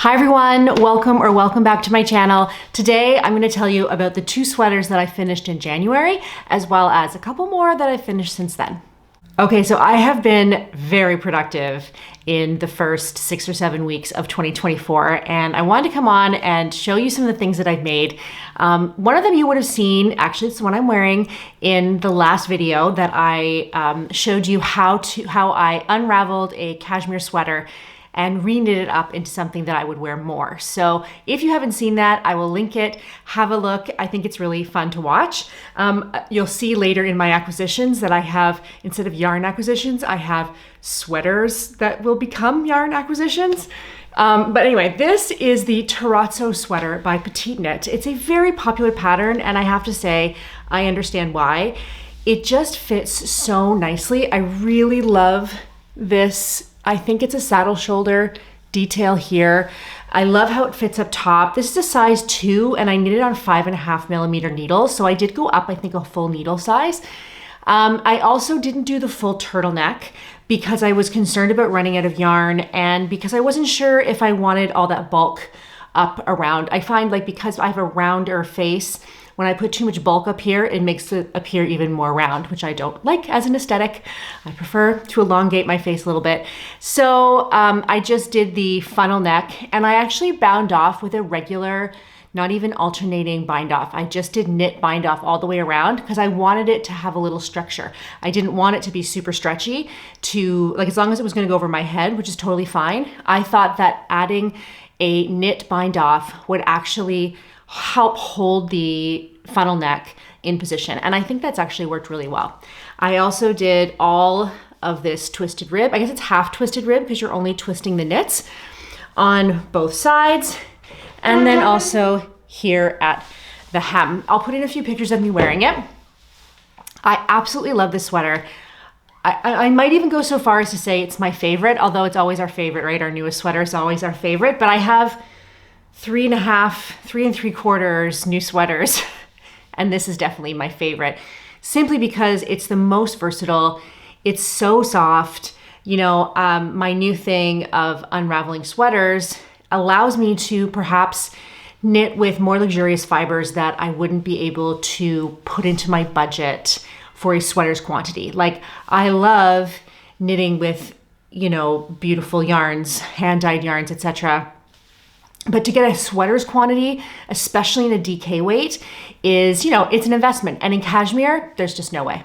Hi everyone, welcome back to my channel. Today I'm going to tell you about the 2 sweaters that I finished in January, as well as a couple more that I finished since then. Okay, so I have been very productive in the first 6 or 7 weeks of 2024, and I wanted to come on and show you some of the things that I've made. One of them you would have seen, actually it's the one I'm wearing, in the last video that I showed you how I unraveled a cashmere sweater and re-knit it up into something that I would wear more. So if you haven't seen that, I will link it, have a look. I think it's really fun to watch. You'll see later in my acquisitions that I have, instead of yarn acquisitions, I have sweaters that will become yarn acquisitions. But anyway, this is the Terrazzo sweater by Petite. It's a very popular pattern, and I have to say, I understand why. It just fits so nicely. I really love this. I think it's a saddle shoulder detail here. I love how it fits up top. This is a size 2 and I knit it on 5.5mm needles. So I did go up, I think, a full needle size. I also didn't do the full turtleneck because I was concerned about running out of yarn and because I wasn't sure if I wanted all that bulk up around. I find because I have a rounder face, when I put too much bulk up here, it makes it appear even more round, which I don't like as an aesthetic. I prefer to elongate my face a little bit. So I just did the funnel neck and I actually bound off with a regular, not even alternating bind off. I just did knit bind off all the way around because I wanted it to have a little structure. I didn't want it to be super stretchy as long as it was gonna go over my head, which is totally fine. I thought that adding a knit bind off would actually help hold the funnel neck in position. And I think that's actually worked really well. I also did all of this twisted rib. I guess it's half twisted rib because you're only twisting the knits on both sides. And then also here at the hem. I'll put in a few pictures of me wearing it. I absolutely love this sweater. I might even go so far as to say it's my favorite, although it's always our favorite, right? Our newest sweater is always our favorite, but I have 3 3/4 new sweaters. And this is definitely my favorite, simply because it's the most versatile. It's so soft. You know, my new thing of unraveling sweaters allows me to perhaps knit with more luxurious fibers that I wouldn't be able to put into my budget for a sweater's quantity. Like, I love knitting with, beautiful yarns, hand-dyed yarns, etc. But to get a sweater's quantity, especially in a DK weight, is, it's an investment. And in cashmere, there's just no way.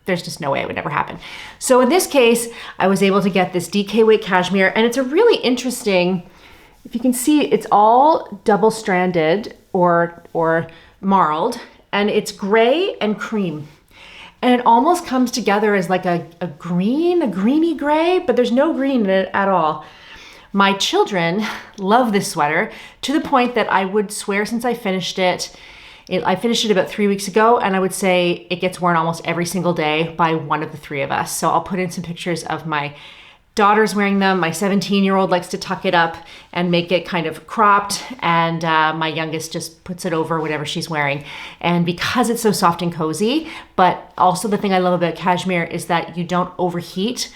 There's just no way it would ever happen. So in this case, I was able to get this DK weight cashmere, and it's a really interesting, if you can see, it's all double-stranded or marled, and it's gray and cream. And it almost comes together as like a greeny gray, but there's no green in it at all. My children love this sweater to the point that I would swear since I finished it, I finished it about 3 weeks ago, and I would say it gets worn almost every single day by one of the 3 of us. So I'll put in some pictures of my daughters wearing them. My 17-year-old likes to tuck it up and make it kind of cropped, and my youngest just puts it over whatever she's wearing. And because it's so soft and cozy, but also the thing I love about cashmere is that you don't overheat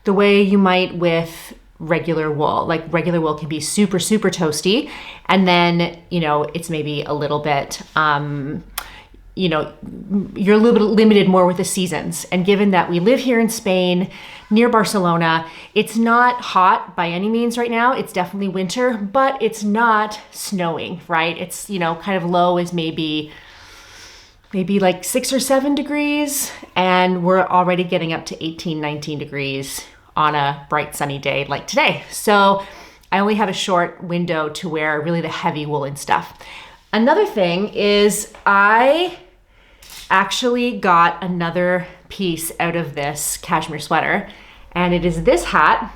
the way you might with regular wool. Like, regular wool can be super, super toasty. And then, it's maybe a little bit, you're a little bit limited more with the seasons. And given that we live here in Spain, near Barcelona, it's not hot by any means right now. It's definitely winter, but it's not snowing, right? It's, kind of low as maybe like 6 or 7 degrees. And we're already getting up to 18, 19 degrees on a bright sunny day like today. So I only have a short window to wear really the heavy woolen stuff. Another thing is I actually got another piece out of this cashmere sweater, and it is this hat.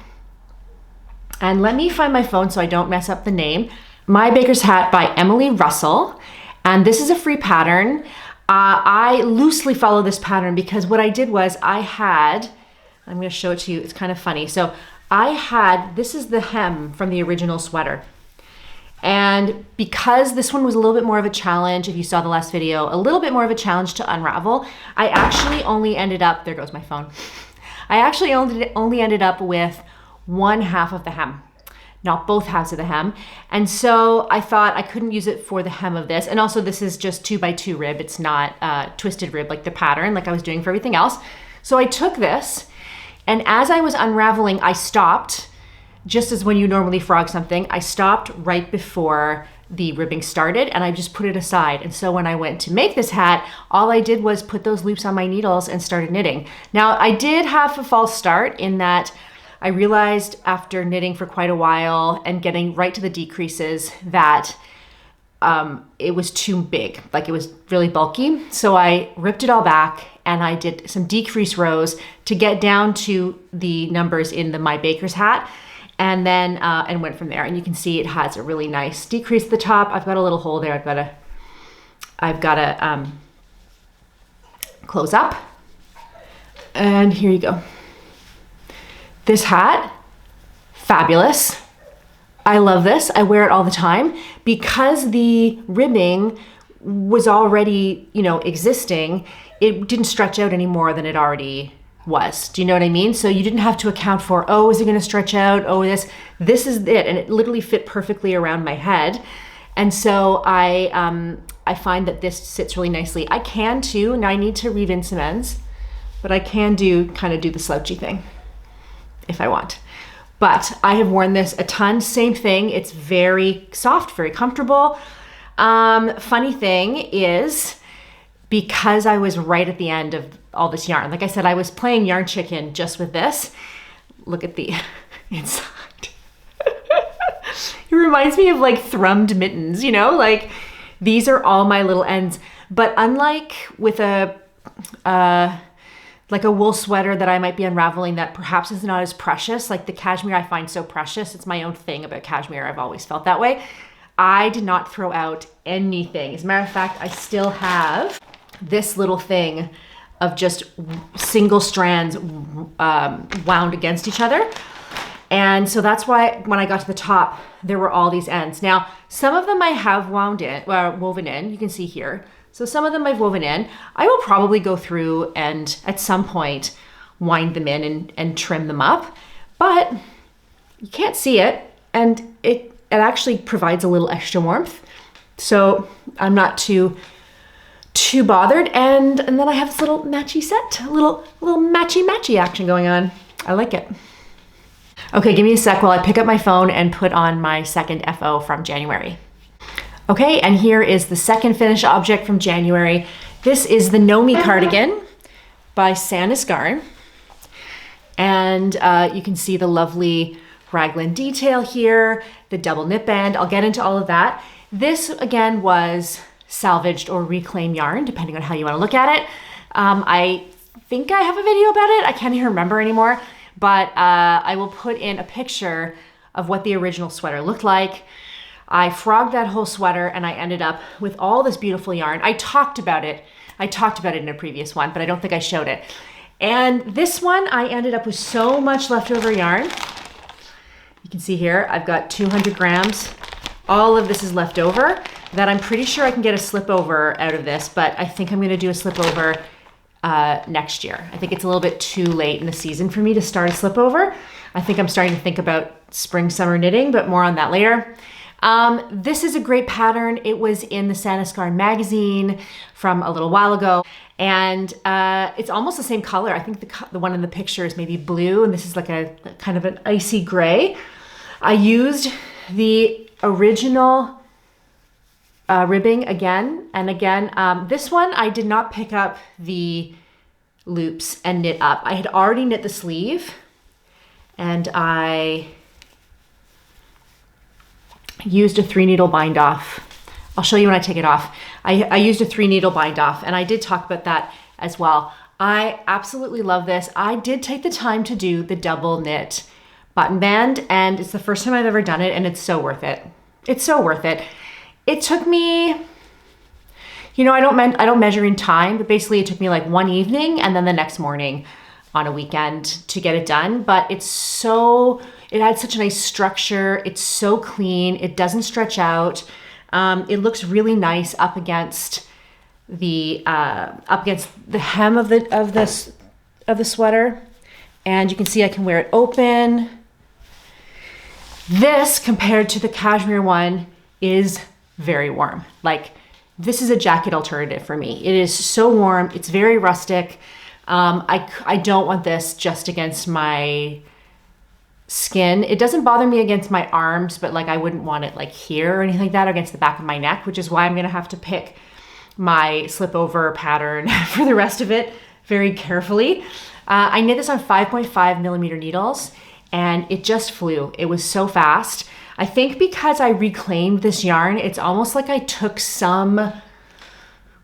And let me find my phone so I don't mess up the name. My Baker's Hat by Emily Russell. And this is a free pattern. I loosely follow this pattern because what I did was I'm gonna show it to you, it's kind of funny. So this is the hem from the original sweater. And because this one was a little bit more of a challenge, if you saw the last video, a little bit more of a challenge to unravel, I actually only ended up, there goes my phone. I actually only ended up with 1/2 of the hem. not both halves of the hem. And so I thought I couldn't use it for the hem of this. And also this is just 2x2 rib. It's not twisted rib like the pattern like I was doing for everything else. So I took this, and as I was unraveling, I stopped, just as when you normally frog something, I stopped right before the ribbing started, and I just put it aside. And so when I went to make this hat, all I did was put those loops on my needles and started knitting. Now I did have a false start in that I realized after knitting for quite a while and getting right to the decreases that it was too big, like it was really bulky. So I ripped it all back and I did some decrease rows to get down to the numbers in the My Baker's hat, and then and went from there. And you can see it has a really nice decrease at the top. I've got a little hole there. I've got to close up, and here you go. This hat, fabulous. I love this. I wear it all the time because the ribbing was already, you know, existing. It didn't stretch out any more than it already was. Do you know what I mean? So you didn't have to account for, oh, is it going to stretch out? Oh, this is it. And it literally fit perfectly around my head. And so I find that this sits really nicely. I can too, and I need to weave in some ends, but I can kind of do the slouchy thing if I want. But I have worn this a ton. Same thing. It's very soft, very comfortable. Funny thing is, because I was right at the end of all this yarn, like I said, I was playing yarn chicken just with this. Look at the inside. It reminds me of like thrummed mittens, you know, like these are all my little ends. But unlike with like a wool sweater that I might be unraveling that perhaps is not as precious, like the cashmere I find so precious. It's my own thing about cashmere. I've always felt that way. I did not throw out anything. As a matter of fact, I still have this little thing of just single strands wound against each other. And so that's why when I got to the top, there were all these ends. Now, some of them I have woven in, you can see here. So some of them I've woven in. I will probably go through and at some point wind them in and trim them up, but you can't see it, and it actually provides a little extra warmth. So I'm not too bothered. And then I have this little matchy set, a little matchy action going on. I like it. Okay, give me a sec while I pick up my phone and put on my second FO from January. Okay, and here is the second finished object from January. This is the Naomi cardigan by Sandnes Garn. And you can see the lovely raglan detail here, the double knit band. I'll get into all of that. This, again, was salvaged or reclaimed yarn, depending on how you want to look at it. I think I have a video about it. I can't even remember anymore. But I will put in a picture of what the original sweater looked like. I frogged that whole sweater and I ended up with all this beautiful yarn. I talked about it in a previous one, but I don't think I showed it. And this one, I ended up with so much leftover yarn. You can see here, I've got 200 grams. All of this is left over that I'm pretty sure I can get a slip over out of this, but I think I'm gonna do a slip over next year. I think it's a little bit too late in the season for me to start a slip over. I think I'm starting to think about spring, summer knitting, but more on that later. This is a great pattern. It was in the Sandnes Garn magazine from a little while ago, and it's almost the same color. I think the one in the picture is maybe blue, and this is like a kind of an icy gray. I used the original ribbing again and again. This one, I did not pick up the loops and knit up. I had already knit the sleeve, and I used a 3-needle bind off. I'll show you when I take it off. I used a 3-needle bind off, and I did talk about that as well. I absolutely love this. I did take the time to do the double knit button band, and it's the first time I've ever done it, and it's so worth it. It's so worth it. It took me, you know, I don't measure in time, but basically it took me like one evening and then the next morning on a weekend to get it done. But it had such a nice structure. It's so clean. It doesn't stretch out. It looks really nice up against the hem of the sweater. And you can see I can wear it open. This, compared to the cashmere one, is very warm. Like, this is a jacket alternative for me. It is so warm. It's very rustic. I don't want this just against my skin. It doesn't bother me against my arms, but like I wouldn't want it like here or anything like that, or against the back of my neck, which is why I'm gonna have to pick my slip over pattern for the rest of it very carefully. I knit this on 5.5 millimeter needles and it just flew. It was so fast. I think because I reclaimed this yarn, it's almost like I took some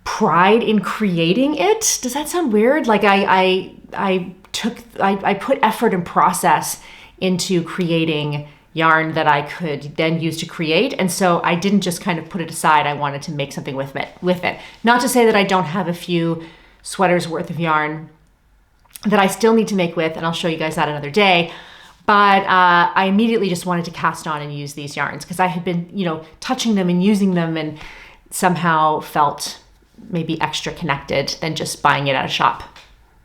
pride in creating it. Does that sound weird? Like I put effort and process into creating yarn that I could then use to create. And so I didn't just kind of put it aside. I wanted to make something with it. Not to say that I don't have a few sweaters worth of yarn that I still need to make with, and I'll show you guys that another day. But I immediately just wanted to cast on and use these yarns because I had been, touching them and using them and somehow felt maybe extra connected than just buying it at a shop.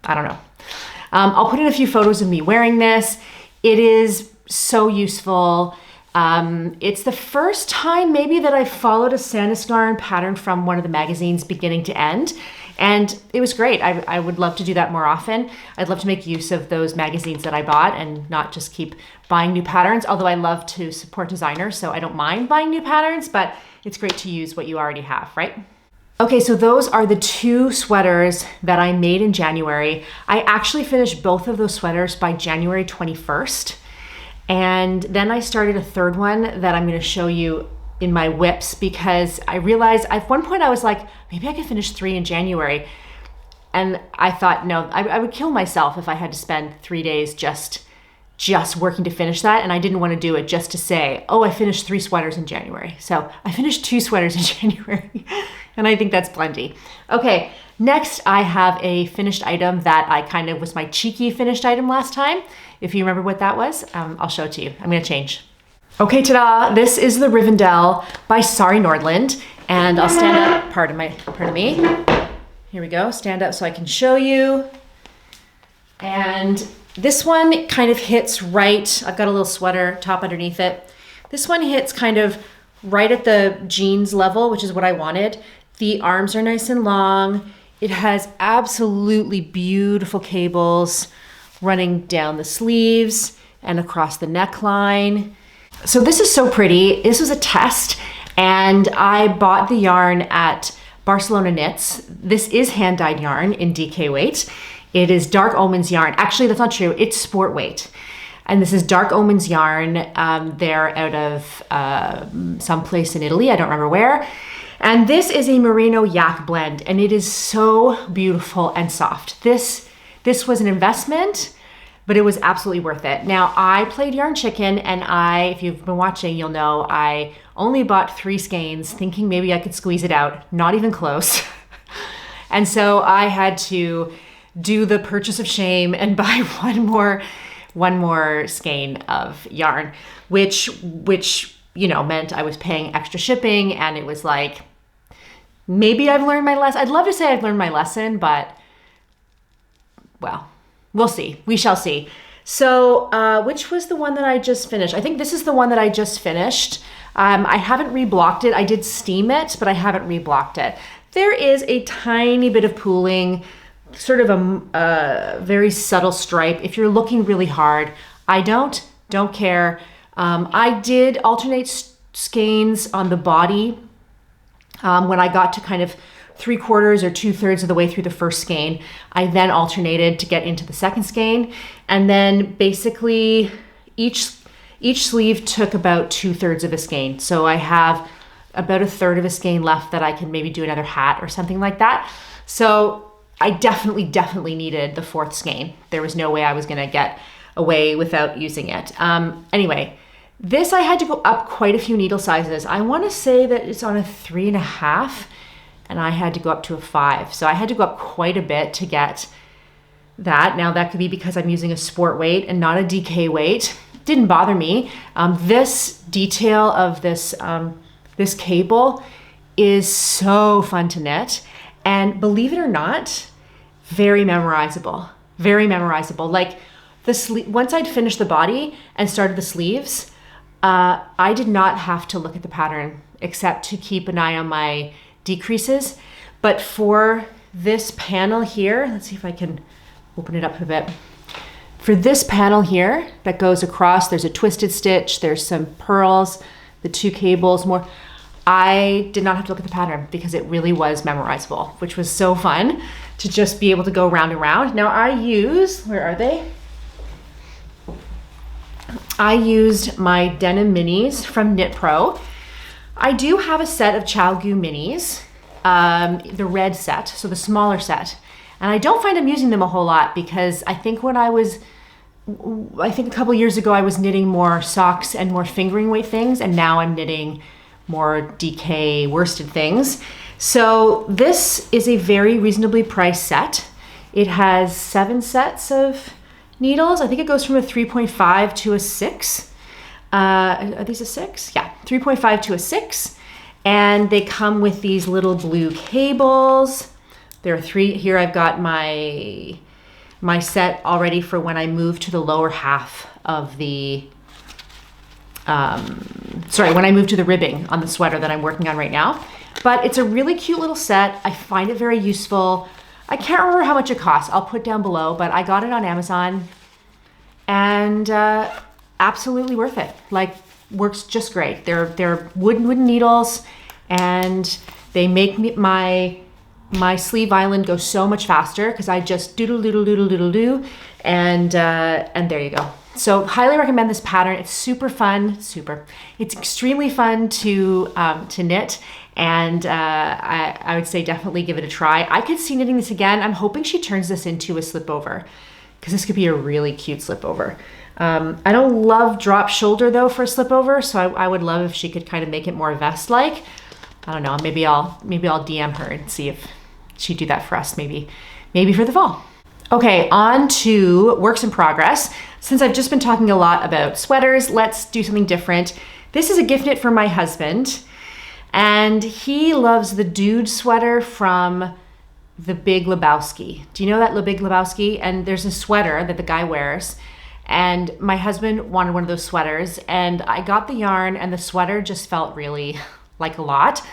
I don't know. I'll put in a few photos of me wearing this. It is so useful. It's the first time maybe that I followed a Sandnes Garn pattern from one of the magazines beginning to end. And it was great. I would love to do that more often. I'd love to make use of those magazines that I bought and not just keep buying new patterns, although I love to support designers, so I don't mind buying new patterns, but it's great to use what you already have, right? Okay, so those are the 2 sweaters that I made in January. I actually finished both of those sweaters by January 21st. And then I started a third one that I'm gonna show you in my WIPs because I realized at one point I was like, maybe I could finish 3 in January. And I thought, no, I would kill myself if I had to spend 3 days just working to finish that. And I didn't want to do it just to say, oh, I finished 3 sweaters in January. So I finished 2 sweaters in January. And I think that's plenty. Okay, next I have a finished item that I kind of was my cheeky finished item last time. If you remember what that was, I'll show it to you. I'm gonna change. Okay, ta-da! This is the Rivendell by Sari Nordlund, and I'll stand up. Pardon me. Here we go. Stand up so I can show you. And this one kind of hits right. I've got a little sweater top underneath it. This one hits kind of right at the jeans level, which is what I wanted. The arms are nice and long. It has absolutely beautiful cables running down the sleeves and across the neckline. So this is so pretty. This was a test and I bought the yarn at Barcelona Knits. This is hand-dyed yarn in DK weight. It is Dark Omens yarn. Actually, that's not true. It's sport weight. And this is Dark Omens yarn. They're out of someplace in Italy. I don't remember where. And this is a merino yak blend and it is so beautiful and soft. This was an investment, but it was absolutely worth it. Now, I played Yarn Chicken and if you've been watching, you'll know I only bought 3 skeins thinking maybe I could squeeze it out, not even close. And so I had to do the purchase of shame and buy one more skein of yarn, which meant I was paying extra shipping, and it was like, maybe I've learned my lesson. I'd love to say I've learned my lesson, but well, we'll see. We shall see. So which was the one that I just finished? I think this is the one that I just finished. I haven't reblocked it. I did steam it, but I haven't reblocked it. There is a tiny bit of pooling, sort of a very subtle stripe. If you're looking really hard, I don't care. I did alternate skeins on the body when I got to kind of 3/4 or 2/3 of the way through the first skein. I then alternated to get into the second skein, and then basically each sleeve took about 2/3 of a skein. So I have about 1/3 of a skein left that I can maybe do another hat or something like that. So I definitely needed the 4th skein. There was no way I was gonna get away without using it. Anyway, this I had to go up quite a few needle sizes. I wanna say that it's on a 3.5, and I had to go up to a 5. So I had to go up quite a bit to get that. Now that could be because I'm using a sport weight and not a DK weight. Didn't bother me. This detail of this cable is so fun to knit. And believe it or not, very memorizable, very memorizable. Like once I'd finished the body and started the sleeves, I did not have to look at the pattern except to keep an eye on my decreases. But for this panel here, let's see if I can open it up a bit. For this panel here that goes across, there's a twisted stitch, there's some purls, the 2 cables, more. I did not have to look at the pattern because it really was memorizable, which was so fun to just be able to go round and round. Now I use, where are they? I used my denim minis from Knit Pro. I do have a set of ChalGoo minis, the red set, so the smaller set. And I don't find I'm using them a whole lot because I think a couple years ago I was knitting more socks and more fingering weight things, and now I'm knitting more DK worsted things. So this is a very reasonably priced set. It has 7 sets of needles. I think it goes from a 3.5 to a 6. Are these a 6? Yeah, 3.5 to a 6. And they come with these little blue cables. There are 3 here. I've got my set already for when I move to the lower half of the when I move to the ribbing on the sweater that I'm working on right now. But it's a really cute little set. I find it very useful. I can't remember how much it costs. I'll put down below, but I got it on Amazon and absolutely worth it. Like, works just great. They're wooden needles, and they make my sleeve island go so much faster because I just doodle doodle doodle doodle do, and there you go. So highly recommend this pattern. It's super fun, It's extremely fun to knit, and I would say definitely give it a try. I could see knitting this again. I'm hoping she turns this into a slipover because this could be a really cute slipover. I don't love drop shoulder though for a slipover, so I would love if she could kind of make it more vest-like. I don't know, maybe I'll DM her and see if she'd do that for us, maybe for the fall. Okay, on to works in progress. Since I've just been talking a lot about sweaters, let's do something different. This is a gift knit for my husband, and he loves the dude sweater from The Big Lebowski. Do you know that The Big Lebowski? And there's a sweater that the guy wears, and my husband wanted one of those sweaters, and I got the yarn, and the sweater just felt really like a lot,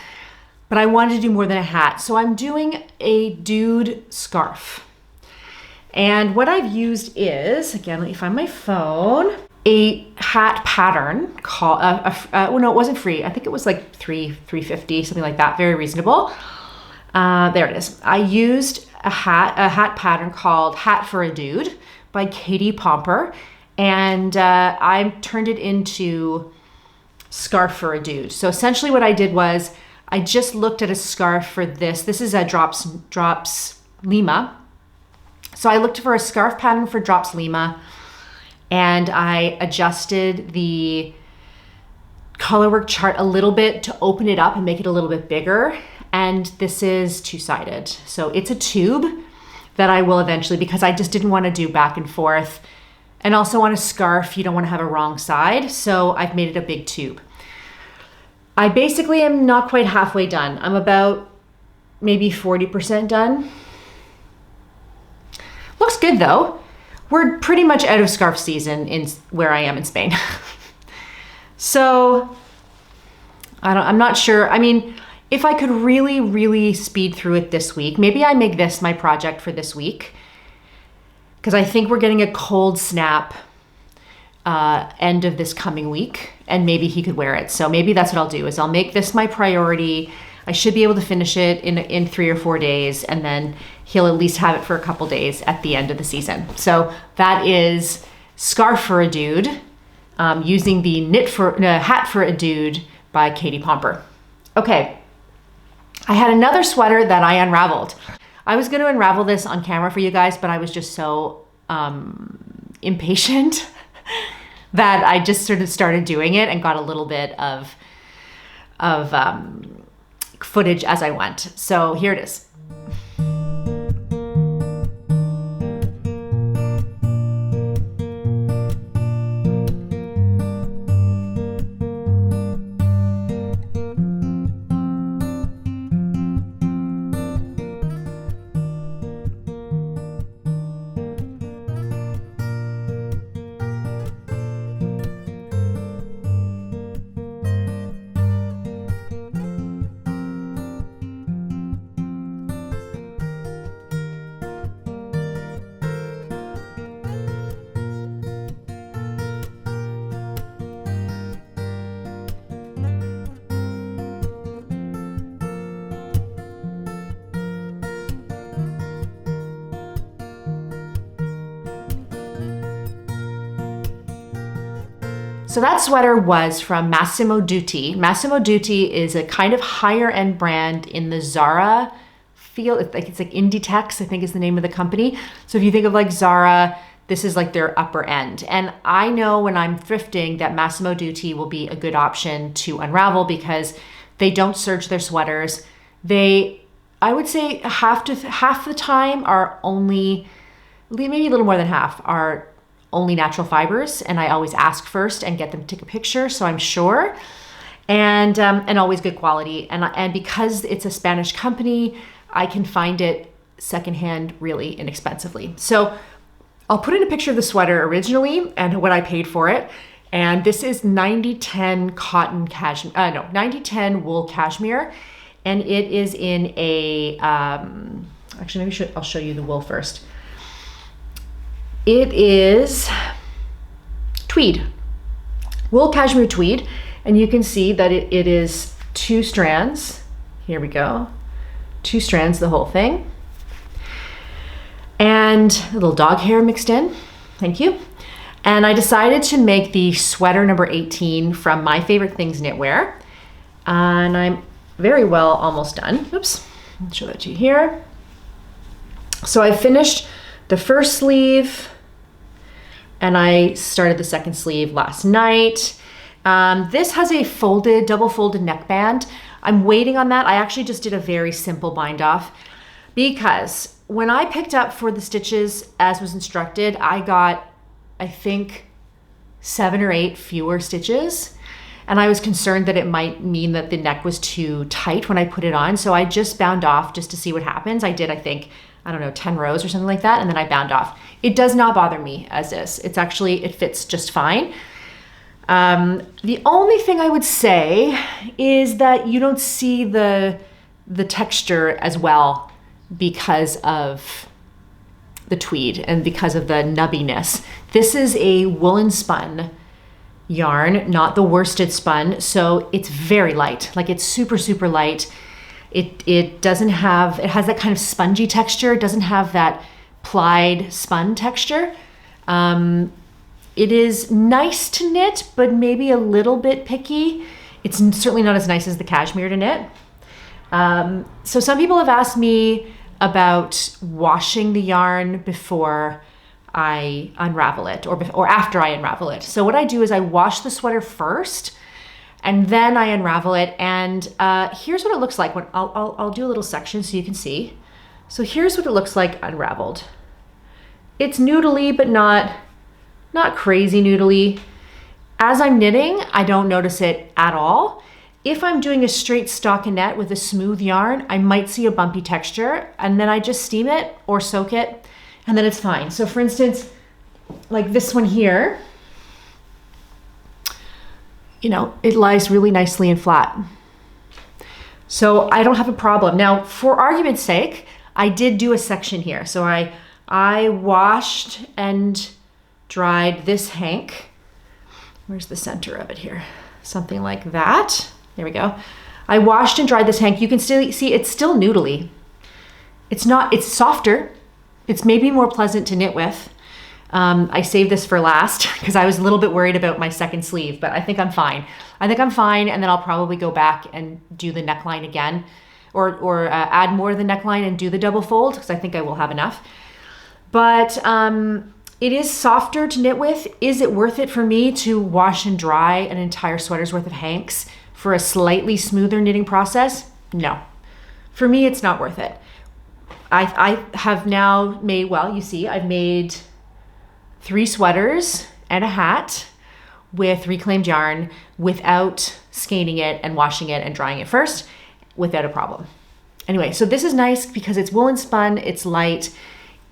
but I wanted to do more than a hat. So I'm doing a dude scarf. And what I've used is, again, let me find my phone, a hat pattern called, no, it wasn't free. I think it was like $3.50, something like that, very reasonable. There it is. I used a hat pattern called Hat for a Dude by Katie Pomper, and I turned it into Scarf for a Dude. So essentially what I did was I just looked at a scarf for this. This is a Drops Lima. So I looked for a scarf pattern for Drops Lima, and I adjusted the colorwork chart a little bit to open it up and make it a little bit bigger. And this is 2-sided. So it's a tube that I will eventually, because I just didn't want to do back and forth. And also on a scarf, you don't want to have a wrong side. So I've made it a big tube. I basically am not quite halfway done. I'm about maybe 40% done. Looks good though. We're pretty much out of scarf season in where I am in Spain. So I'm not sure. I mean, if I could really, really speed through it this week, maybe I make this my project for this week, because I think we're getting a cold snap end of this coming week, and maybe he could wear it. So maybe that's what I'll do, is I'll make this my priority. I should be able to finish it in 3 or 4 days, and then he'll at least have it for a couple days at the end of the season. So that is Scarf for a Dude, using the Hat for a Dude by Katie Pomper. Okay, I had another sweater that I unraveled. I was going to unravel this on camera for you guys, but I was just so impatient that I just sort of started doing it and got a little bit of footage as I went. So here it is. So that sweater was from Massimo Dutti. Massimo Dutti is a kind of higher end brand in the Zara field. It's like Inditex, I think is the name of the company. So if you think of like Zara, this is like their upper end. And I know when I'm thrifting that Massimo Dutti will be a good option to unravel because they don't serge their sweaters. I would say half the time are only, maybe a little more than half, are only natural fibers. And I always ask first and get them to take a picture so I'm sure. And always good quality. And because it's a Spanish company, I can find it secondhand really inexpensively. So I'll put in a picture of the sweater originally and what I paid for it. And this is 90-10 cotton cashmere, 90-10 wool cashmere. And it is in a, actually maybe I'll show you the wool first. It is tweed, wool cashmere tweed. And you can see that it is 2 strands. Here we go. 2 strands, the whole thing. And a little dog hair mixed in. Thank you. And I decided to make the sweater number 18 from My Favorite Things Knitwear. And I'm very well almost done. Oops, I'll show that to you here. So I finished the first sleeve and I started the second sleeve last night. This has a double folded neckband. I'm waiting on that. I actually just did a very simple bind off because when I picked up for the stitches as was instructed, I got, I think, 7 or 8 fewer stitches. And I was concerned that it might mean that the neck was too tight when I put it on. So I just bound off just to see what happens. I did, I think, 10 rows or something like that. And then I bound off. It does not bother me as is. It fits just fine. The only thing I would say is that you don't see the texture as well because of the tweed and because of the nubbiness. This is a woolen spun yarn, not the worsted spun, so it's very light. Like it's super, super light. It has that kind of spongy texture. It doesn't have that plied spun texture. It is nice to knit, but maybe a little bit picky. It's certainly not as nice as the cashmere to knit. So some people have asked me about washing the yarn before I unravel it or after I unravel it. So what I do is I wash the sweater first and then I unravel it. And here's what it looks like when I'll do a little section so you can see. So here's what it looks like unraveled. It's noodly, but not crazy noodly. As I'm knitting, I don't notice it at all. If I'm doing a straight stockinette with a smooth yarn, I might see a bumpy texture and then I just steam it or soak it and then it's fine. So for instance, like this one here, it lies really nicely and flat. So I don't have a problem. Now, for argument's sake, I did do a section here. So I washed and dried this hank. Where's the center of it here? Something like that. There we go. I washed and dried this hank. You can still see it's still noodly. It's softer. It's maybe more pleasant to knit with. I saved this for last because I was a little bit worried about my second sleeve, but I think I'm fine. And then I'll probably go back and do the neckline again or add more to the neckline and do the double fold because I think I will have enough. But it is softer to knit with. Is it worth it for me to wash and dry an entire sweater's worth of hanks for a slightly smoother knitting process? No. For me, it's not worth it. I have now made, I've made 3 sweaters and a hat with reclaimed yarn without skeining it and washing it and drying it first without a problem. Anyway, so this is nice because it's woolen spun, it's light,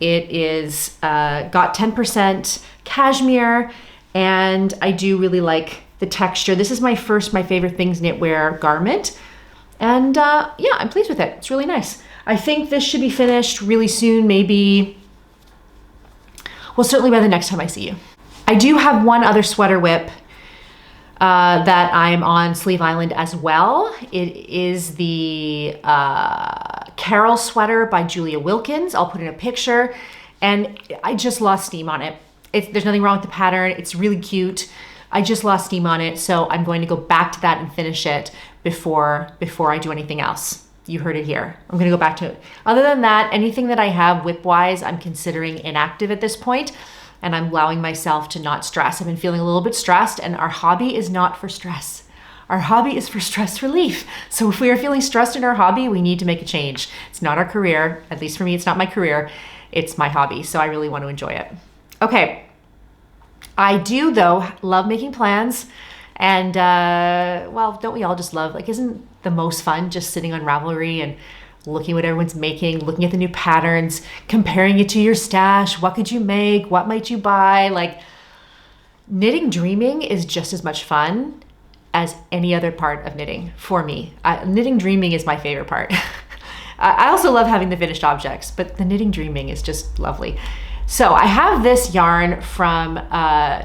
it is got 10% cashmere, and I do really like the texture. This is my favorite things knitwear garment, and yeah, I'm pleased with it. It's really nice. I think this should be finished really soon, maybe, well, certainly by the next time I see you. I do have one other sweater WIP that I'm on Sleeve Island as well. It is the Carol sweater by Julia Wilkens. I'll put in a picture, and I just lost steam on it. There's nothing wrong with the pattern. It's really cute. I just lost steam on it, so I'm going to go back to that and finish it before I do anything else. You heard it here. I'm gonna go back to it. Other than that, anything that I have WIP-wise, I'm considering inactive at this point, and I'm allowing myself to not stress. I've been feeling a little bit stressed, and our hobby is not for stress. Our hobby is for stress relief. So if we are feeling stressed in our hobby, we need to make a change. It's not our career. At least for me, it's not my career. It's my hobby. So I really want to enjoy it. Okay. I do, though, love making plans. And, well, don't we all just love, like, isn't the most fun just sitting on Ravelry and looking what everyone's making, looking at the new patterns, comparing it to your stash? What could you make? What might you buy? Like, knitting dreaming is just as much fun as any other part of knitting for me. Knitting dreaming is my favorite part. I also love having the finished objects, but the knitting dreaming is just lovely. So I have this yarn from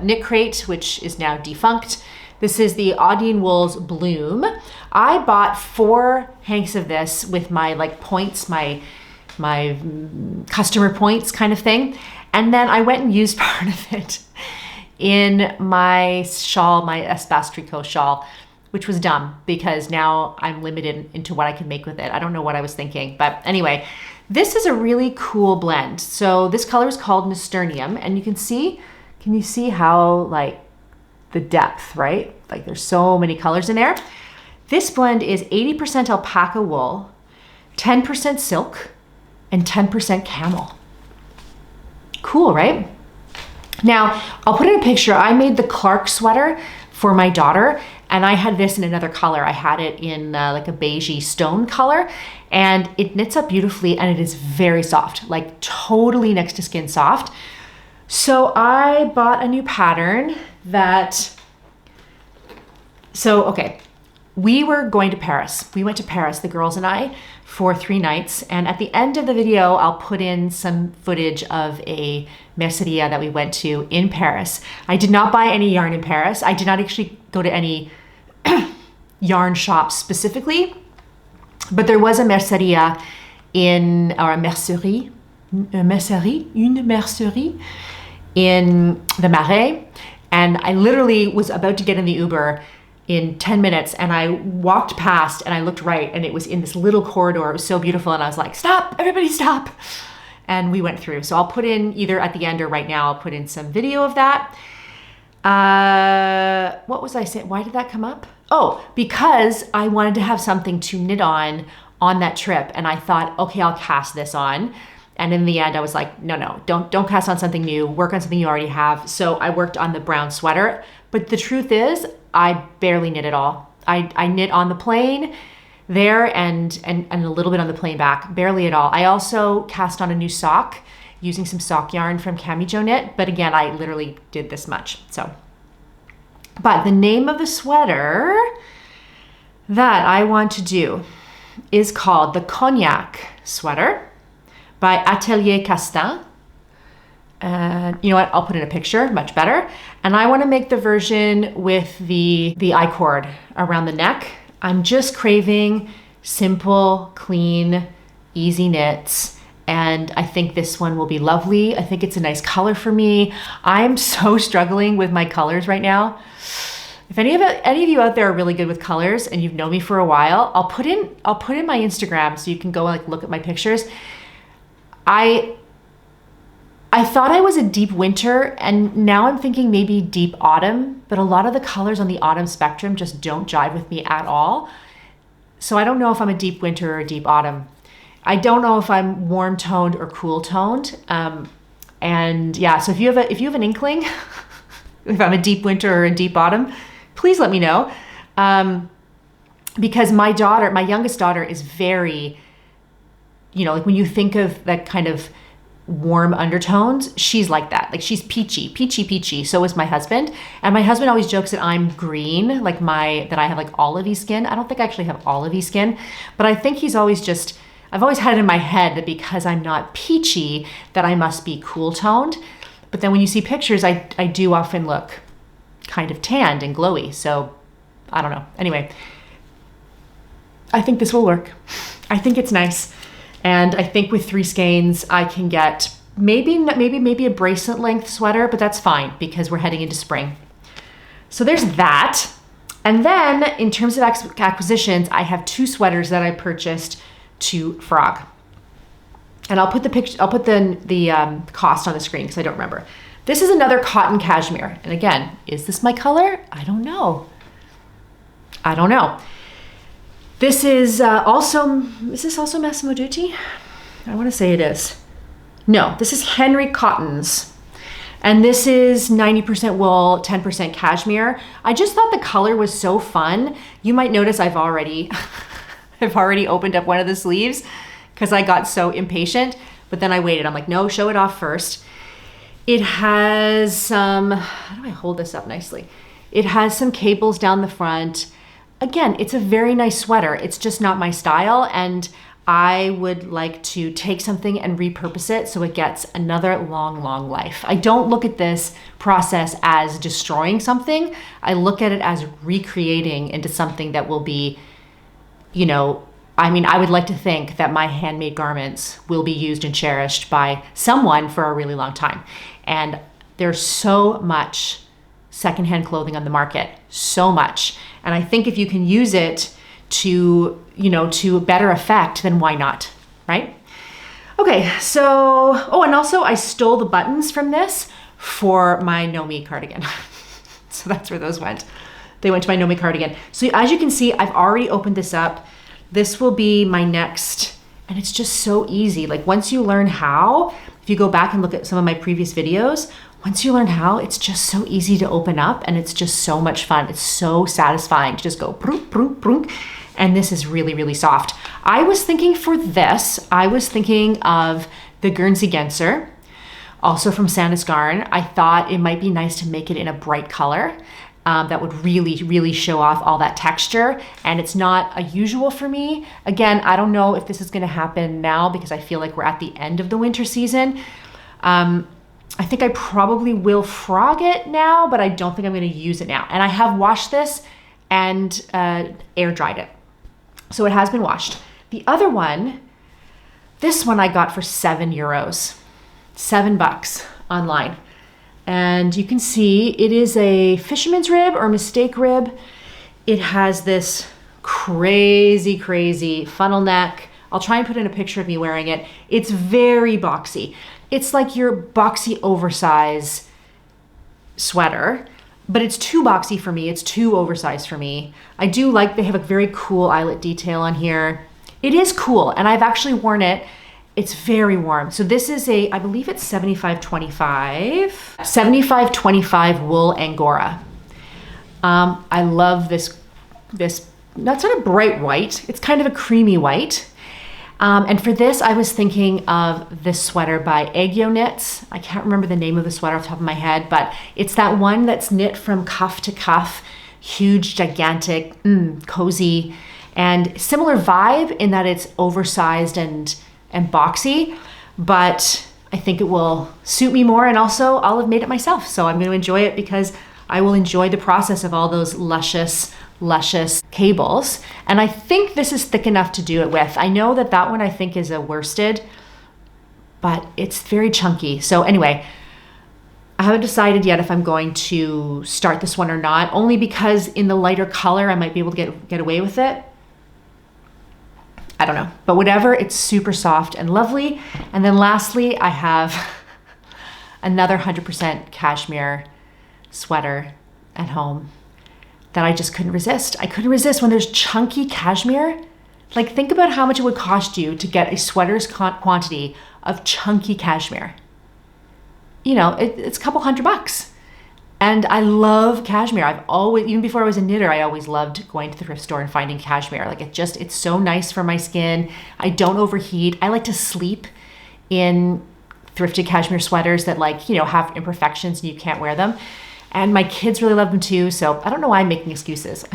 Knit Crate, which is now defunct. This is the Audine Wools Bloom. I bought 4 hanks of this with my like points, my customer points kind of thing. And then I went and used part of it in my shawl, my Espace Tricot shawl, which was dumb because now I'm limited into what I can make with it. I don't know what I was thinking, but anyway, this is a really cool blend. So this color is called Nasturnium, and you can you see how like the depth, right? Like there's so many colors in there. This blend is 80% alpaca wool, 10% silk, and 10% camel. Cool, right? Now, I'll put in a picture. I made the Clark sweater for my daughter, and I had this in another color. I had it in like a beigey stone color, and it knits up beautifully, and it is very soft, like totally next to skin soft. So I bought a new pattern okay, we were going to Paris. We went to Paris, the girls and I, for 3 nights. And at the end of the video, I'll put in some footage of a merceria that we went to in Paris. I did not buy any yarn in Paris. I did not actually go to any yarn shops specifically, but there was a merceria une mercerie in the Marais. And I literally was about to get in the Uber in 10 minutes, and I walked past and I looked right, and it was in this little corridor. It was so beautiful, and I was like, stop, everybody stop. And we went through. So I'll put in either at the end or right now, I'll put in some video of that. What was I saying? Why did that come up? Oh, because I wanted to have something to knit on that trip. And I thought, okay, I'll cast this on. And in the end, I was like, no, don't cast on something new, work on something you already have. So I worked on the brown sweater, but the truth is I barely knit at all. I knit on the plain there and a little bit on the plain back, barely at all. I also cast on a new sock using some sock yarn from Cami Jo Knit, but again, I literally did this much, so. But the name of the sweater that I want to do is called the Cognac sweater by Atelier Castin. And you know what, I'll put in a picture, much better. And I wanna make the version with the I-cord around the neck. I'm just craving simple, clean, easy knits. And I think this one will be lovely. I think it's a nice color for me. I'm so struggling with my colors right now. If any of you out there are really good with colors and you've known me for a while, I'll put in my Instagram so you can go like look at my pictures. I thought I was a deep winter, and now I'm thinking maybe deep autumn, but a lot of the colors on the autumn spectrum just don't jive with me at all. So I don't know if I'm a deep winter or a deep autumn. I don't know if I'm warm toned or cool toned. And yeah, so if you have an inkling, if I'm a deep winter or a deep autumn, please let me know. Because my youngest daughter is very, like when you think of that kind of warm undertones, she's like that. Like she's peachy. So is my husband. And my husband always jokes that I'm green, that I have like olivey skin. I don't think I actually have olivey skin, but I think I've always had it in my head that because I'm not peachy, that I must be cool toned. But then when you see pictures, I do often look kind of tanned and glowy. So I don't know. Anyway, I think this will work. I think it's nice. And I think with 3 skeins, I can get maybe a bracelet length sweater, but that's fine because we're heading into spring. So there's that. And then in terms of acquisitions, I have 2 sweaters that I purchased to Frog. And I'll put the picture, I'll put the cost on the screen because I don't remember. This is another cotton cashmere. And again, is this my color? I don't know. I don't know. This is this also Massimo Dutti? I want to say it is. No, this is Henry Cottons. And this is 90% wool, 10% cashmere. I just thought the color was so fun. You might notice I've already opened up one of the sleeves because I got so impatient, but then I waited. I'm like, no, show it off first. It has some, how do I hold this up nicely? It has some cables down the front. Again, it's a very nice sweater. It's just not my style, and I would like to take something and repurpose it so it gets another long, long life. I don't look at this process as destroying something. I look at it as recreating into something that will be, you know, I mean, I would like to think that my handmade garments will be used and cherished by someone for a really long time. And there's so much secondhand clothing on the market, so much. And I think if you can use it to, you know, to better effect, then why not, right? Okay, so, oh, and also I stole the buttons from this for my Naomi cardigan. So that's where those went. They went to my Naomi cardigan. So as you can see, I've already opened this up. This will be my next, and it's just so easy. Like once you learn how, if you go back and look at some of my previous videos, once you learn how, it's just so easy to open up and it's just so much fun. It's so satisfying to just go prunk, prunk, prunk. And this is really, really soft. I was thinking for this, I was thinking of the Guernsey Genser, also from Sandnes Garn. I thought it might be nice to make it in a bright color. That would really, really show off all that texture. And it's not a usual for me. Again, I don't know if this is gonna happen now because I feel like we're at the end of the winter season. I think I probably will frog it now, but I don't think I'm gonna use it now. And I have washed this and air dried it. So it has been washed. The other one, this one I got for €7, $7 online. And you can see it is a fisherman's rib or mistake rib. It has this crazy, crazy funnel neck. I'll try and put in a picture of me wearing it. It's very boxy. It's like your boxy oversize sweater, but it's too boxy for me. It's too oversized for me. I do like, they have a very cool eyelet detail on here. It is cool, and I've actually worn it. It's very warm. So this is a, I believe it's 75-25. 75-25 wool Angora. I love this, not sort of bright white. It's kind of a creamy white. And for this, I was thinking of this sweater by Aegyo Knits. I can't remember the name of the sweater off the top of my head, but it's that one that's knit from cuff to cuff, huge, gigantic, cozy, and similar vibe in that it's oversized and boxy, but I think it will suit me more, and also I'll have made it myself. So I'm going to enjoy it because I will enjoy the process of all those luscious cables. And I think this is thick enough to do it with. I know that that one I think is a worsted, but it's very chunky. So anyway, I haven't decided yet if I'm going to start this one or not, only because in the lighter color I might be able to get away with it. I don't know, but whatever, it's super soft and lovely. And then lastly, I have another 100% cashmere sweater at home that I just couldn't resist. I couldn't resist when there's chunky cashmere. Like think about how much it would cost you to get a sweater's quantity of chunky cashmere. You know, it's a couple $100. And I love cashmere. I've always, even before I was a knitter, I always loved going to the thrift store and finding cashmere. Like it's so nice for my skin. I don't overheat. I like to sleep in thrifted cashmere sweaters that like, you know, have imperfections and you can't wear them. And my kids really love them too. So I don't know why I'm making excuses.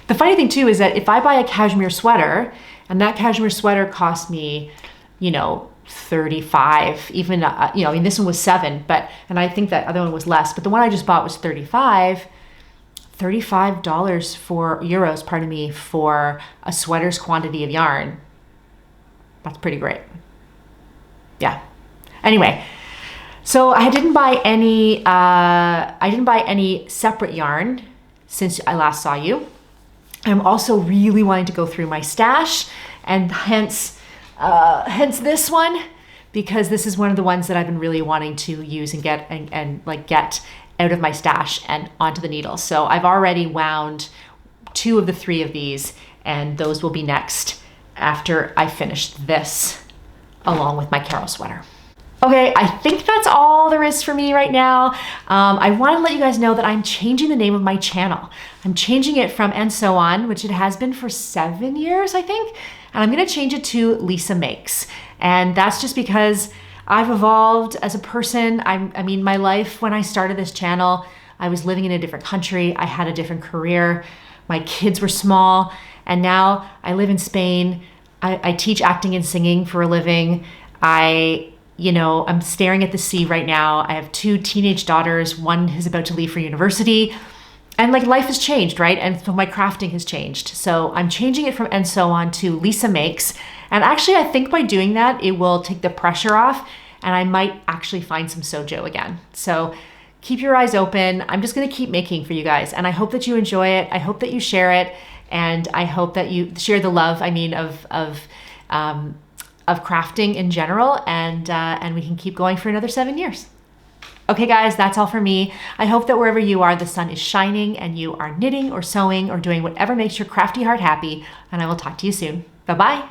The funny thing too is that if I buy a cashmere sweater and that cashmere sweater cost me, you know, 35, even, you know, I mean, this one was 7, but, and I think that other one was less, but the one I just bought was 35 for euros, pardon me, for a sweater's quantity of yarn. That's pretty great. Yeah. Anyway, So I didn't buy any separate yarn since I last saw you. I'm also really wanting to go through my stash, and hence this one, because this is one of the ones that I've been really wanting to use and get get out of my stash and onto the needle. So I've already wound 2 of the 3 of these, and those will be next after I finish this along with my Carol sweater. Okay, I think that's all there is for me right now. I want to let you guys know that I'm changing the name of my channel. I'm changing it from And So On, which it has been for 7 years, I think, and I'm going to change it to Lisa Makes. And that's just because I've evolved as a person. I mean, my life when I started this channel, I was living in a different country. I had a different career. My kids were small, and now I live in Spain. I teach acting and singing for a living. I'm staring at the sea right now. I have 2 teenage daughters. One is about to leave for university. And like, life has changed, right? And so my crafting has changed. So I'm changing it from And So On to Lisa Makes. And actually, I think by doing that, it will take the pressure off, and I might actually find some sojo again. So keep your eyes open. I'm just gonna keep making for you guys. And I hope that you enjoy it. I hope that you share it. And I hope that you share the love, of crafting in general, and we can keep going for another 7 years. Okay guys, that's all for me. I hope that wherever you are, the sun is shining and you are knitting or sewing or doing whatever makes your crafty heart happy, and I will talk to you soon. Bye-bye.